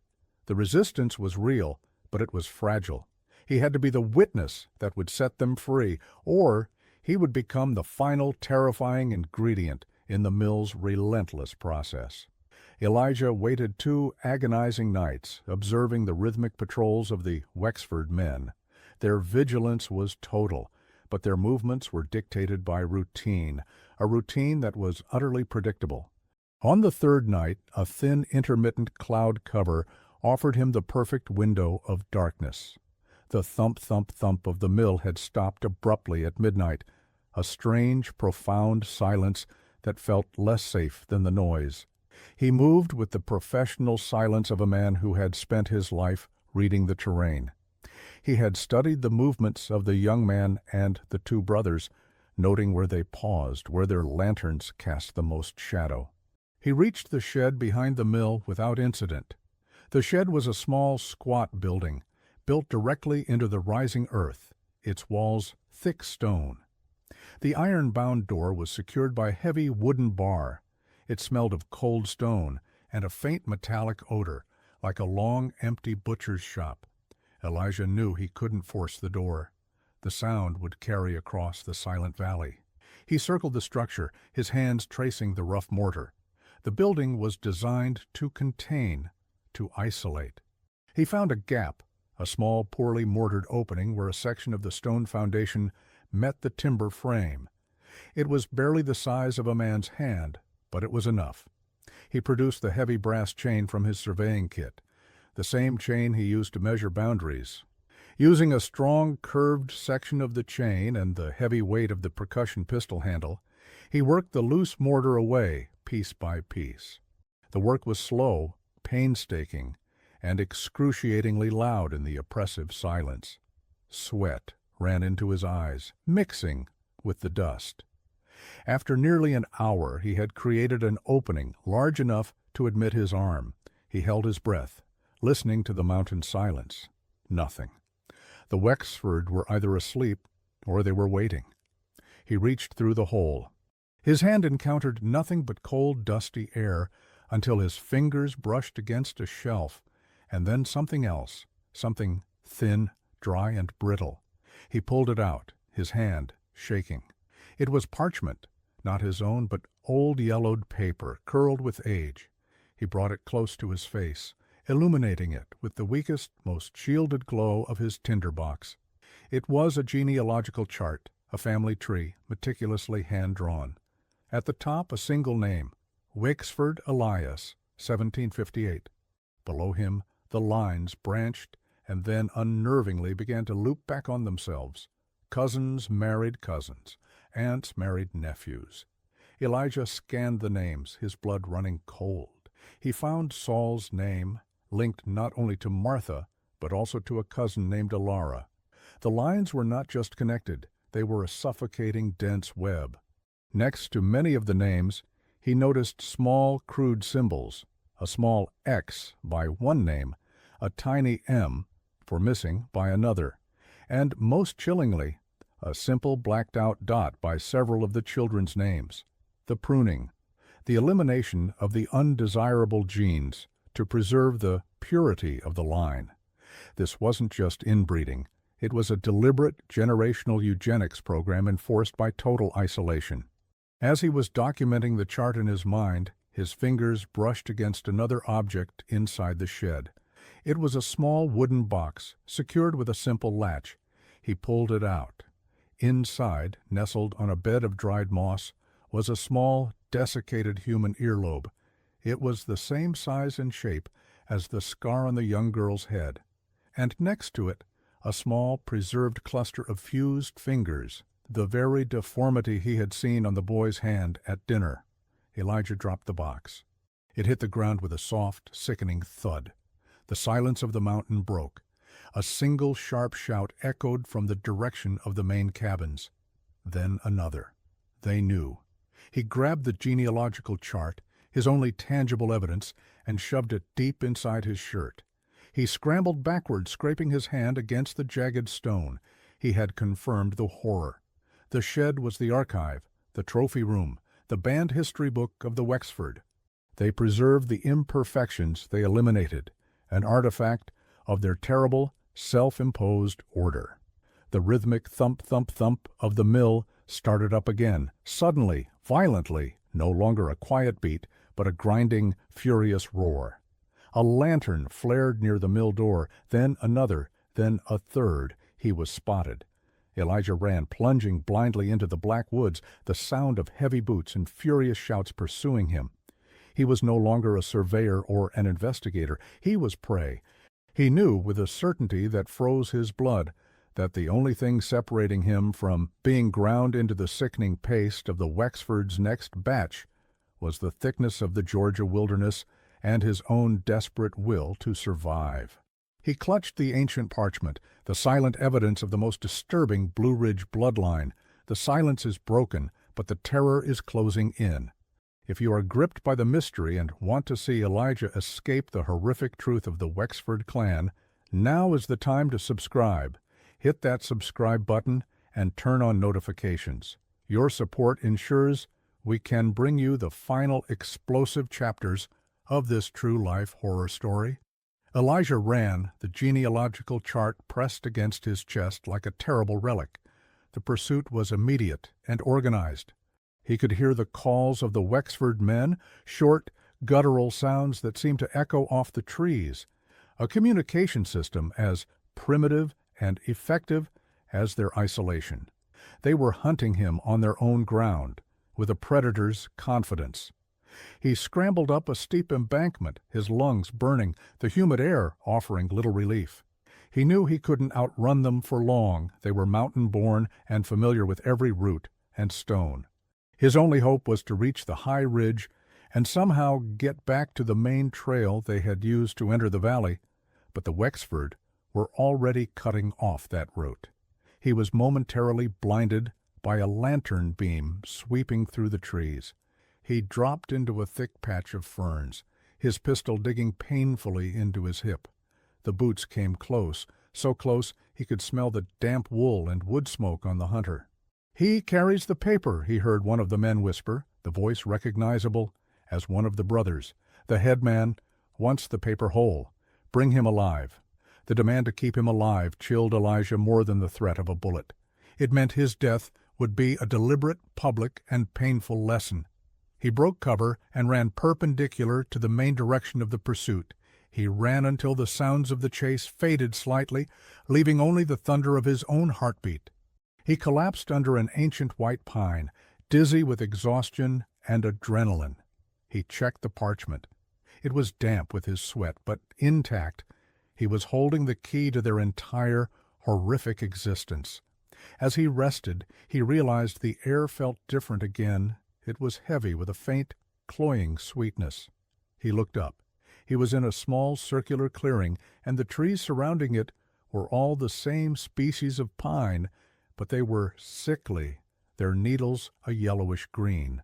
The resistance was real, but it was fragile. He had to be the witness that would set them free, or he would become the final terrifying ingredient in the mill's relentless process. Elijah waited 2 agonizing nights, observing the rhythmic patrols of the Wexford men. Their vigilance was total, but their movements were dictated by routine, a routine that was utterly predictable. On the 3rd night, a thin, intermittent cloud cover offered him the perfect window of darkness. The thump, thump, thump of the mill had stopped abruptly at midnight, a strange, profound silence that felt less safe than the noise. He moved with the professional silence of a man who had spent his life reading the terrain. He had studied the movements of the young man and the 2 brothers, noting where they paused, where their lanterns cast the most shadow. He reached the shed behind the mill without incident. The shed was a small, squat building, built directly into the rising earth, its walls thick stone. The iron-bound door was secured by a heavy wooden bar. It smelled of cold stone and a faint metallic odor, like a long, empty butcher's shop. Elijah knew he couldn't force the door. The sound would carry across the silent valley. He circled the structure, his hands tracing the rough mortar. The building was designed to contain, to isolate. He found a gap, a small, poorly mortared opening where a section of the stone foundation met the timber frame. It was barely the size of a man's hand, but it was enough. He produced the heavy brass chain from his surveying kit, the same chain he used to measure boundaries. Using a strong, curved section of the chain and the heavy weight of the percussion pistol handle, he worked the loose mortar away, piece by piece. The work was slow, painstaking, and excruciatingly loud in the oppressive silence. Sweat ran into his eyes, mixing with the dust. After nearly an hour, he had created an opening large enough to admit his arm. He held his breath, listening to the mountain silence. Nothing. The Wexford were either asleep or they were waiting. He reached through the hole. His hand encountered nothing but cold, dusty air until his fingers brushed against a shelf, and then something else, something thin, dry, and brittle. He pulled it out, his hand shaking. It was parchment, not his own, but old yellowed paper, curled with age. He brought it close to his face, illuminating it with the weakest, most shielded glow of his tinderbox. It was a genealogical chart, a family tree, meticulously hand-drawn. At the top, a single name, Wexford Elias, 1758. Below him, the lines branched and then unnervingly began to loop back on themselves. Cousins married cousins. Aunts married nephews. Elijah scanned the names, his blood running cold. He found Saul's name, linked not only to Martha, but also to a cousin named Alara. The lines were not just connected, they were a suffocating, dense web. Next to many of the names, he noticed small, crude symbols, a small X by one name, a tiny M for missing by another, and, most chillingly, a simple blacked-out dot by several of the children's names. The pruning, the elimination of the undesirable genes to preserve the purity of the line. This wasn't just inbreeding. It was a deliberate generational eugenics program enforced by total isolation. As he was documenting the chart in his mind, his fingers brushed against another object inside the shed. It was a small wooden box, secured with a simple latch. He pulled it out. Inside, nestled on a bed of dried moss, was a small, desiccated human earlobe. It was the same size and shape as the scar on the young girl's head, and next to it, a small, preserved cluster of fused fingers, the very deformity he had seen on the boy's hand at dinner. Elijah dropped the box. It hit the ground with a soft, sickening thud. The silence of the mountain broke. A single sharp shout echoed from the direction of the main cabins. Then another. They knew. He grabbed the genealogical chart, his only tangible evidence, and shoved it deep inside his shirt. He scrambled backward, scraping his hand against the jagged stone. He had confirmed the horror. The shed was the archive, the trophy room, the band history book of the Wexford. They preserved the imperfections they eliminated, an artifact of their terrible, self-imposed order. The rhythmic thump-thump-thump of the mill started up again, suddenly, violently, no longer a quiet beat, but a grinding, furious roar. A lantern flared near the mill door, then another, then a third. He was spotted. Elijah ran, plunging blindly into the black woods, the sound of heavy boots and furious shouts pursuing him. He was no longer a surveyor or an investigator. He was prey. He knew with a certainty that froze his blood that the only thing separating him from being ground into the sickening paste of the Wexford's next batch was the thickness of the Georgia wilderness and his own desperate will to survive. He clutched the ancient parchment, the silent evidence of the most disturbing Blue Ridge bloodline. The silence is broken, but the terror is closing in. If you are gripped by the mystery and want to see Elijah escape the horrific truth of the Wexford clan, now is the time to subscribe. Hit that subscribe button and turn on notifications. Your support ensures we can bring you the final explosive chapters of this true-life horror story. Elijah ran, the genealogical chart pressed against his chest like a terrible relic. The pursuit was immediate and organized. He could hear the calls of the Wexford men, short, guttural sounds that seemed to echo off the trees, a communication system as primitive and effective as their isolation. They were hunting him on their own ground, with a predator's confidence. He scrambled up a steep embankment, his lungs burning, the humid air offering little relief. He knew he couldn't outrun them for long. They were mountain-born and familiar with every root and stone. His only hope was to reach the high ridge and somehow get back to the main trail they had used to enter the valley, but the Wexford were already cutting off that route. He was momentarily blinded by a lantern beam sweeping through the trees. He dropped into a thick patch of ferns, his pistol digging painfully into his hip. The boots came close, so close he could smell the damp wool and wood smoke on the hunter. "He carries the paper," he heard one of the men whisper, the voice recognizable as one of the brothers. The headman wants the paper whole. Bring him alive. The demand to keep him alive chilled Elijah more than the threat of a bullet. It meant his death would be a deliberate, public, and painful lesson. He broke cover and ran perpendicular to the main direction of the pursuit. He ran until the sounds of the chase faded slightly, leaving only the thunder of his own heartbeat. He collapsed under an ancient white pine, dizzy with exhaustion and adrenaline. He checked the parchment. It was damp with his sweat, but intact. He was holding the key to their entire, horrific existence. As he rested, he realized the air felt different again. It was heavy with a faint, cloying sweetness. He looked up. He was in a small circular clearing, and the trees surrounding it were all the same species of pine, but they were sickly, their needles a yellowish green.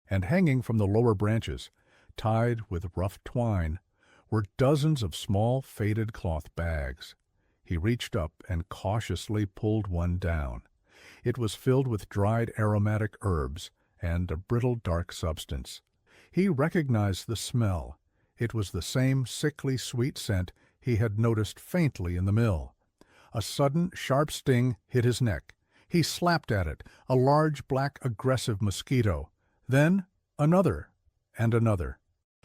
And hanging from the lower branches, tied with rough twine, were dozens of small faded cloth bags. He reached up and cautiously pulled one down. It was filled with dried aromatic herbs and a brittle dark substance. He recognized the smell. It was the same sickly sweet scent he had noticed faintly in the mill. A sudden, sharp sting hit his neck. He slapped at it, a large, black, aggressive mosquito. Then another, and another.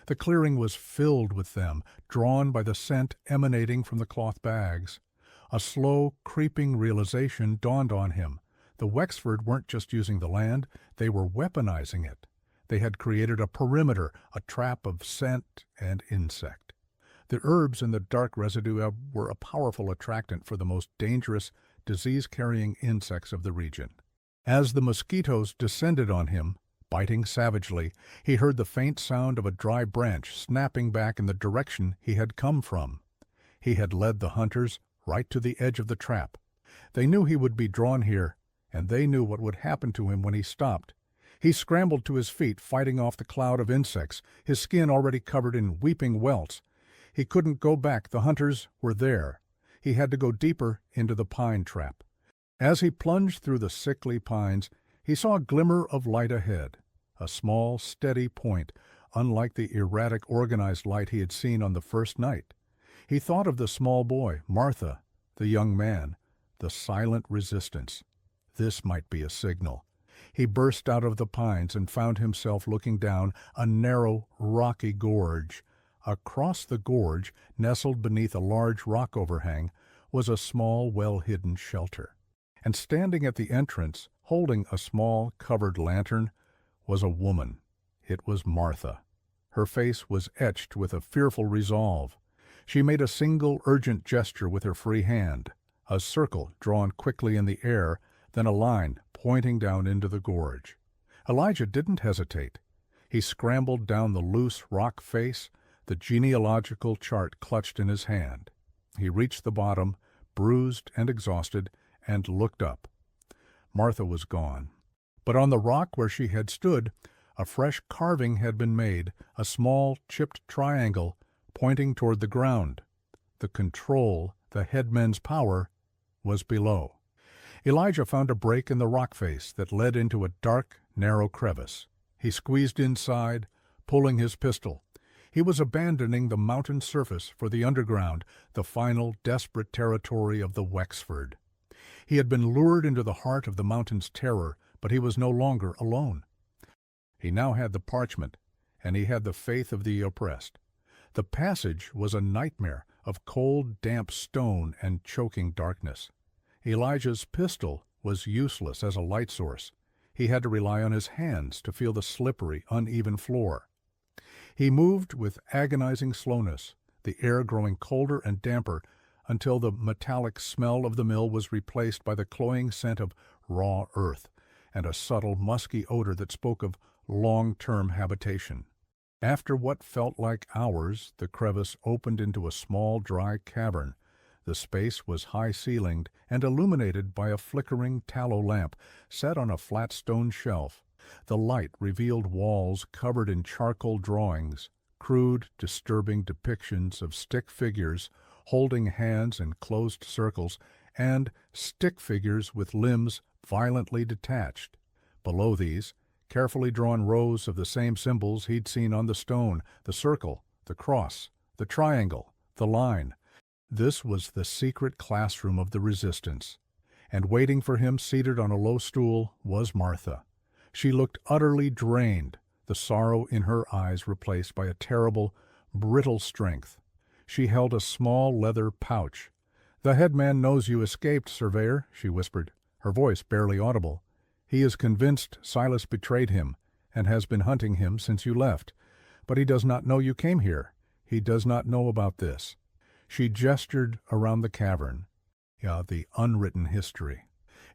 The clearing was filled with them, drawn by the scent emanating from the cloth bags. A slow, creeping realization dawned on him. The Wexford weren't just using the land, they were weaponizing it. They had created a perimeter, a trap of scent and insect. The herbs in the dark residue were a powerful attractant for the most dangerous, disease-carrying insects of the region. As the mosquitoes descended on him, biting savagely, he heard the faint sound of a dry branch snapping back in the direction he had come from. He had led the hunters right to the edge of the trap. They knew he would be drawn here, and they knew what would happen to him when he stopped. He scrambled to his feet, fighting off the cloud of insects, his skin already covered in weeping welts. He couldn't go back. The hunters were there. He had to go deeper into the pine trap. As he plunged through the sickly pines, he saw a glimmer of light ahead, a small, steady point, unlike the erratic, organized light he had seen on the first night. He thought of the small boy, Martha, the young man, the silent resistance. This might be a signal. He burst out of the pines and found himself looking down a narrow, rocky gorge. Across the gorge, nestled beneath a large rock overhang, was a small, well-hidden shelter. And standing at the entrance, holding a small, covered lantern, was a woman. It was Martha. Her face was etched with a fearful resolve. She made a single urgent gesture with her free hand, a circle drawn quickly in the air, then a line pointing down into the gorge. Elijah didn't hesitate. He scrambled down the loose rock face, the genealogical chart clutched in his hand. He reached the bottom, bruised and exhausted, and looked up. Martha was gone. But on the rock where she had stood, a fresh carving had been made, a small chipped triangle pointing toward the ground. The control, the headman's power, was below. Elijah found a break in the rock face that led into a dark, narrow crevice. He squeezed inside, pulling his pistol. He was abandoning the mountain surface for the underground, the final, desperate territory of the Wexford. He had been lured into the heart of the mountain's terror, but he was no longer alone. He now had the parchment, and he had the faith of the oppressed. The passage was a nightmare of cold, damp stone and choking darkness. Elijah's pistol was useless as a light source. He had to rely on his hands to feel the slippery, uneven floor. He moved with agonizing slowness, the air growing colder and damper until the metallic smell of the mill was replaced by the cloying scent of raw earth and a subtle, musky odor that spoke of long-term habitation. After what felt like hours, the crevice opened into a small, dry cavern. The space was high-ceilinged and illuminated by a flickering tallow lamp set on a flat stone shelf. The light revealed walls covered in charcoal drawings, crude, disturbing depictions of stick figures holding hands in closed circles, and stick figures with limbs violently detached. Below these, carefully drawn rows of the same symbols he'd seen on the stone, the circle, the cross, the triangle, the line. This was the secret classroom of the resistance, and waiting for him seated on a low stool was Martha. She looked utterly drained, the sorrow in her eyes replaced by a terrible, brittle strength. She held a small leather pouch. "The headman knows you escaped, Surveyor," she whispered, her voice barely audible. "He is convinced Silas betrayed him, and has been hunting him since you left. But he does not know you came here. He does not know about this." She gestured around the cavern. The unwritten history.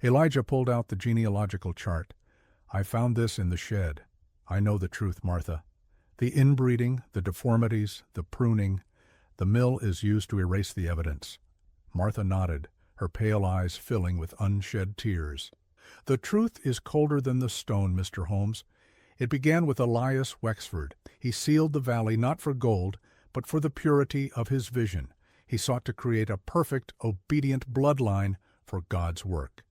Elijah pulled out the genealogical chart. "I found this in the shed. I know the truth, Martha. The inbreeding, the deformities, the pruning. The mill is used to erase the evidence." Martha nodded, her pale eyes filling with unshed tears. "The truth is colder than the stone, Mr. Holmes. It began with Elias Wexford. He sealed the valley not for gold, but for the purity of his vision. He sought to create a perfect, obedient bloodline for God's work.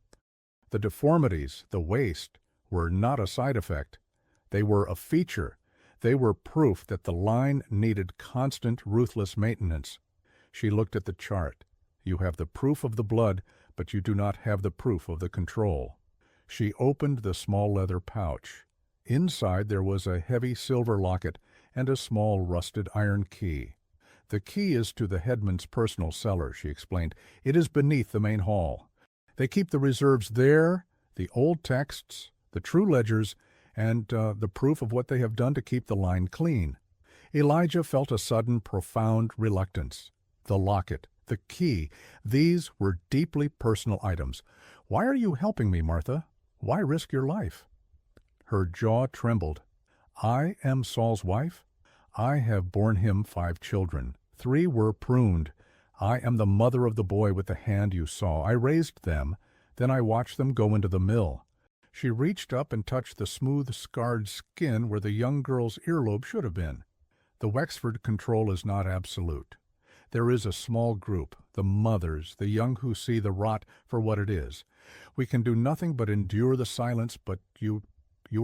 The deformities, the waste, were not a side effect. They were a feature. They were proof that the line needed constant, ruthless maintenance." She looked at the chart. "You have the proof of the blood, but you do not have the proof of the control." She opened the small leather pouch. Inside there was a heavy silver locket and a small rusted iron key. "The key is to the headman's personal cellar," she explained. "It is beneath the main hall. They keep the reserves there, the old texts, the true ledgers, and the proof of what they have done to keep the line clean. Elijah felt a sudden, profound reluctance. The locket, the key, these were deeply personal items. "Why are you helping me, Martha? Why risk your life?" Her jaw trembled. "I am Saul's wife. I have borne him 5 children. 3 were pruned. I am the mother of the boy with the hand you saw. I raised them, then I watched them go into the mill." She reached up and touched the smooth, scarred skin where the young girl's earlobe should have been. The Wexford control is not absolute. There is a small group, the mothers, the young who see the rot for what it is. We can do nothing but endure the silence, but you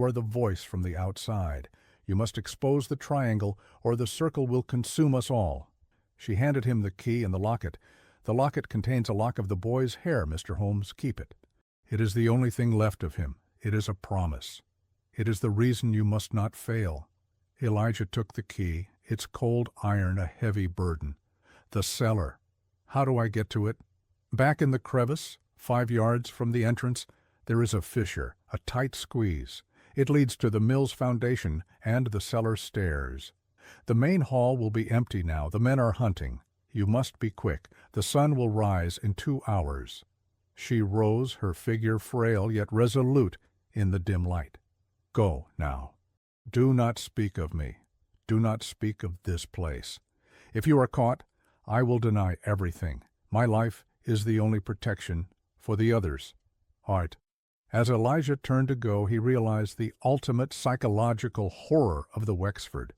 are the voice from the outside. You must expose the triangle, or the circle will consume us all. She handed him the key and the locket. "The locket contains a lock of the boy's hair, Mr. Holmes. Keep it. It is the only thing left of him. It is a promise. It is the reason you must not fail." Elijah took the key, its cold iron a heavy burden. "The cellar. How do I get to it?" "Back in the crevice, 5 yards from the entrance, there is a fissure, a tight squeeze. It leads to the mill's foundation and the cellar stairs. The main hall will be empty now. The men are hunting. You must be quick. The sun will rise in 2 hours." She rose, her figure frail yet resolute in the dim light. "Go now. Do not speak of me. Do not speak of this place. If you are caught, I will deny everything. My life is the only protection for the others." Art. As Elijah turned to go, he realized the ultimate psychological horror of the Wexford.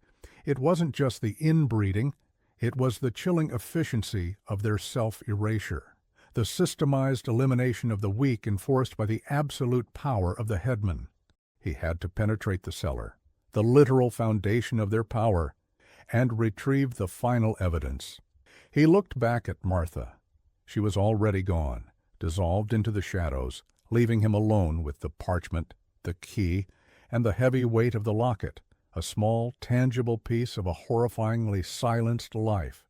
It wasn't just the inbreeding, it was the chilling efficiency of their self-erasure, the systemized elimination of the weak enforced by the absolute power of the headman. He had to penetrate the cellar, the literal foundation of their power, and retrieve the final evidence. He looked back at Martha. She was already gone, dissolved into the shadows, leaving him alone with the parchment, the key, and the heavy weight of the locket, a small, tangible piece of a horrifyingly silenced life.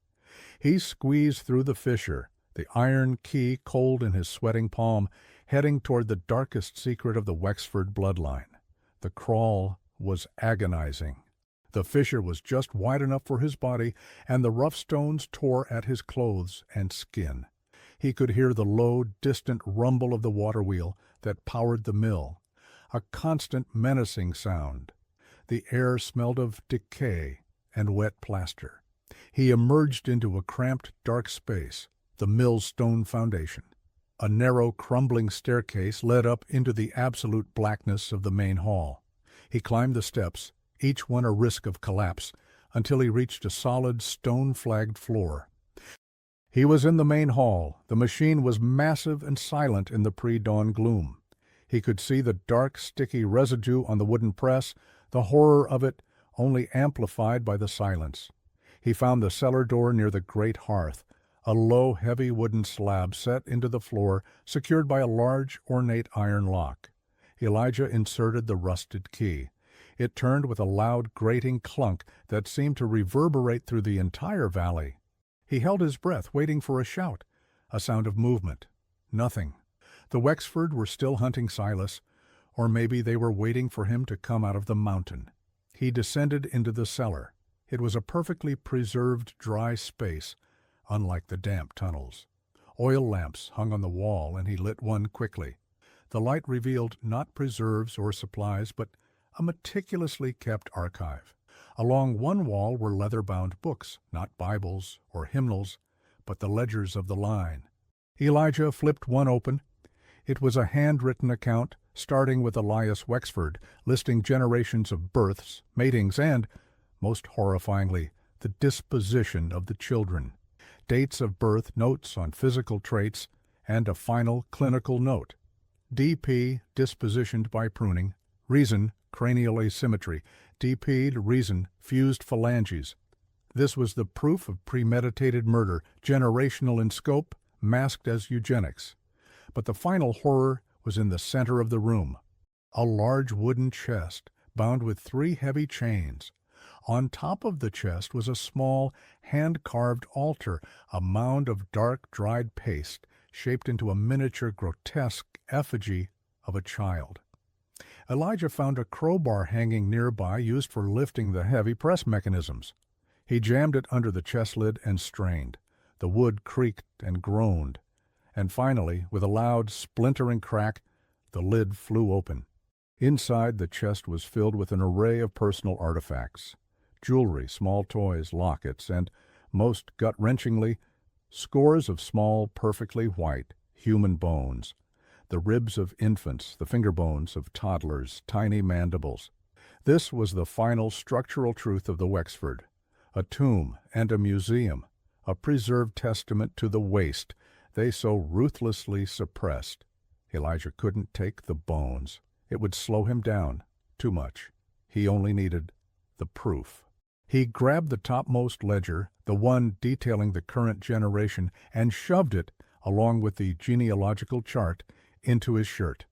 He squeezed through the fissure, the iron key cold in his sweating palm, heading toward the darkest secret of the Wexford bloodline. The crawl was agonizing. The fissure was just wide enough for his body, and the rough stones tore at his clothes and skin. He could hear the low, distant rumble of the water wheel that powered the mill, a constant menacing sound. The air smelled of decay and wet plaster. He emerged into a cramped, dark space, the mill's stone foundation. A narrow, crumbling staircase led up into the absolute blackness of the main hall. He climbed the steps, each one a risk of collapse, until he reached a solid, stone-flagged floor. He was in the main hall. The machine was massive and silent in the pre-dawn gloom. He could see the dark, sticky residue on the wooden press, the horror of it only amplified by the silence. He found the cellar door near the great hearth, a low, heavy wooden slab set into the floor, secured by a large, ornate iron lock. Elijah inserted the rusted key. It turned with a loud, grating clunk that seemed to reverberate through the entire valley. He held his breath, waiting for a shout, a sound of movement. Nothing. The Wexford were still hunting Silas, or maybe they were waiting for him to come out of the mountain. He descended into the cellar. It was a perfectly preserved dry space, unlike the damp tunnels. Oil lamps hung on the wall, and he lit one quickly. The light revealed not preserves or supplies, but a meticulously kept archive. Along one wall were leather-bound books, not Bibles or hymnals, but the ledgers of the line. Elijah flipped one open. It was a handwritten account, starting with Elias Wexford, listing generations of births, matings, and, most horrifyingly, the disposition of the children. Dates of birth, notes on physical traits, and a final clinical note. DP, dispositioned by pruning. Reason, cranial asymmetry. DP'd, reason, fused phalanges. This was the proof of premeditated murder, generational in scope, masked as eugenics. But the final horror was in the center of the room. A large wooden chest, bound with 3 heavy chains. On top of the chest was a small, hand-carved altar, a mound of dark, dried paste, shaped into a miniature, grotesque effigy of a child. Elijah found a crowbar hanging nearby used for lifting the heavy press mechanisms. He jammed it under the chest lid and strained. The wood creaked and groaned, and finally, with a loud, splintering crack, the lid flew open. Inside, the chest was filled with an array of personal artifacts: jewelry, small toys, lockets, and, most gut-wrenchingly, scores of small, perfectly white, human bones. The ribs of infants, the finger bones of toddlers, tiny mandibles. This was the final structural truth of the Wexford. A tomb and a museum, a preserved testament to the waste they so ruthlessly suppressed. Elijah couldn't take the bones. It would slow him down too much. He only needed the proof. He grabbed the topmost ledger, the one detailing the current generation, and shoved it, along with the genealogical chart, into his shirt.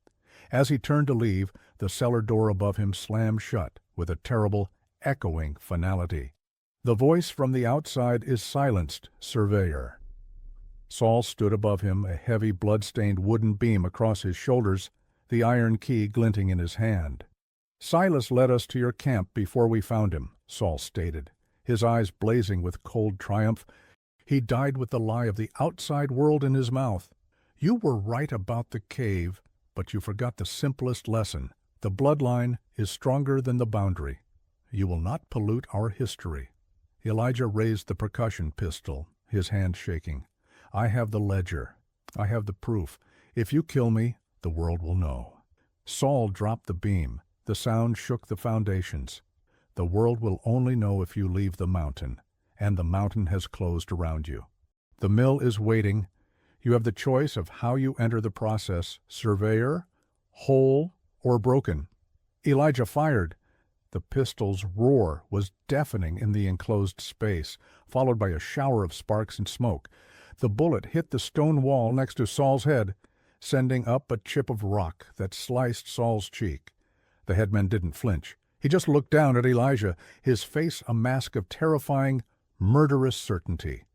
As he turned to leave, the cellar door above him slammed shut with a terrible, echoing finality. The voice from the outside is silenced, Surveyor. Saul stood above him, a heavy, blood-stained wooden beam across his shoulders, the iron key glinting in his hand. Silas led us to your camp before we found him, Saul stated, his eyes blazing with cold triumph. He died with the lie of the outside world in his mouth. You were right about the cave, but you forgot the simplest lesson. The bloodline is stronger than the boundary. You will not pollute our history. Elijah raised the percussion pistol, his hand shaking. I have the ledger. I have the proof. If you kill me, the world will know. Saul dropped the beam. The sound shook the foundations. The world will only know if you leave the mountain, and the mountain has closed around you. The mill is waiting. You have the choice of how you enter the process: surveyor, whole, or broken. Elijah fired. The pistol's roar was deafening in the enclosed space, followed by a shower of sparks and smoke. The bullet hit the stone wall next to Saul's head, sending up a chip of rock that sliced Saul's cheek. The headman didn't flinch. He just looked down at Elijah, his face a mask of terrifying, murderous certainty.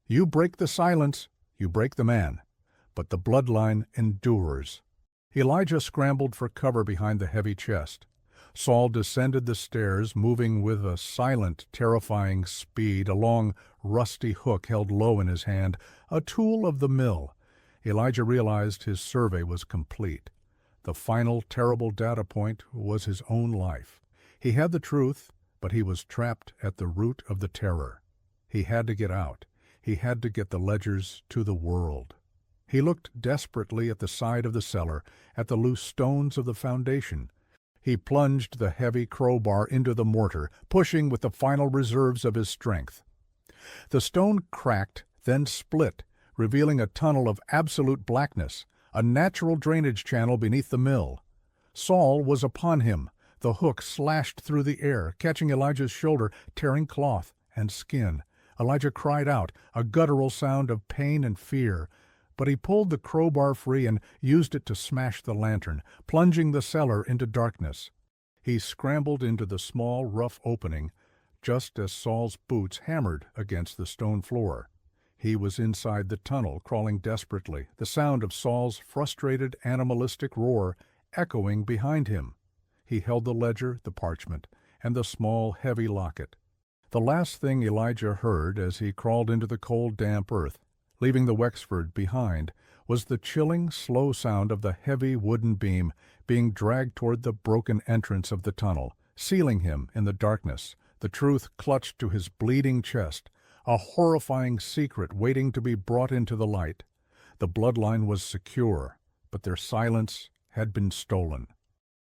You break the silence, you break the man. But the bloodline endures. Elijah scrambled for cover behind the heavy chest. Saul descended the stairs, moving with a silent, terrifying speed, a long, rusty hook held low in his hand, a tool of the mill. Elijah realized his survey was complete. The final terrible data point was his own life. He had the truth, but he was trapped at the root of the terror. He had to get out. He had to get the ledgers to the world. He looked desperately at the side of the cellar, at the loose stones of the foundation. He plunged the heavy crowbar into the mortar, pushing with the final reserves of his strength. The stone cracked, then split, revealing a tunnel of absolute blackness, a natural drainage channel beneath the mill. Saul was upon him. The hook slashed through the air, catching Elijah's shoulder, tearing cloth and skin. Elijah cried out, a guttural sound of pain and fear, but he pulled the crowbar free and used it to smash the lantern, plunging the cellar into darkness. He scrambled into the small, rough opening, just as Saul's boots hammered against the stone floor. He was inside the tunnel, crawling desperately, the sound of Saul's frustrated, animalistic roar echoing behind him. He held the ledger, the parchment, and the small, heavy locket. The last thing Elijah heard as he crawled into the cold, damp earth, leaving the Wexford behind, was the chilling, slow sound of the heavy wooden beam being dragged toward the broken entrance of the tunnel, sealing him in the darkness, the truth clutched to his bleeding chest, a horrifying secret waiting to be brought into the light. The bloodline was secure, but their silence had been stolen.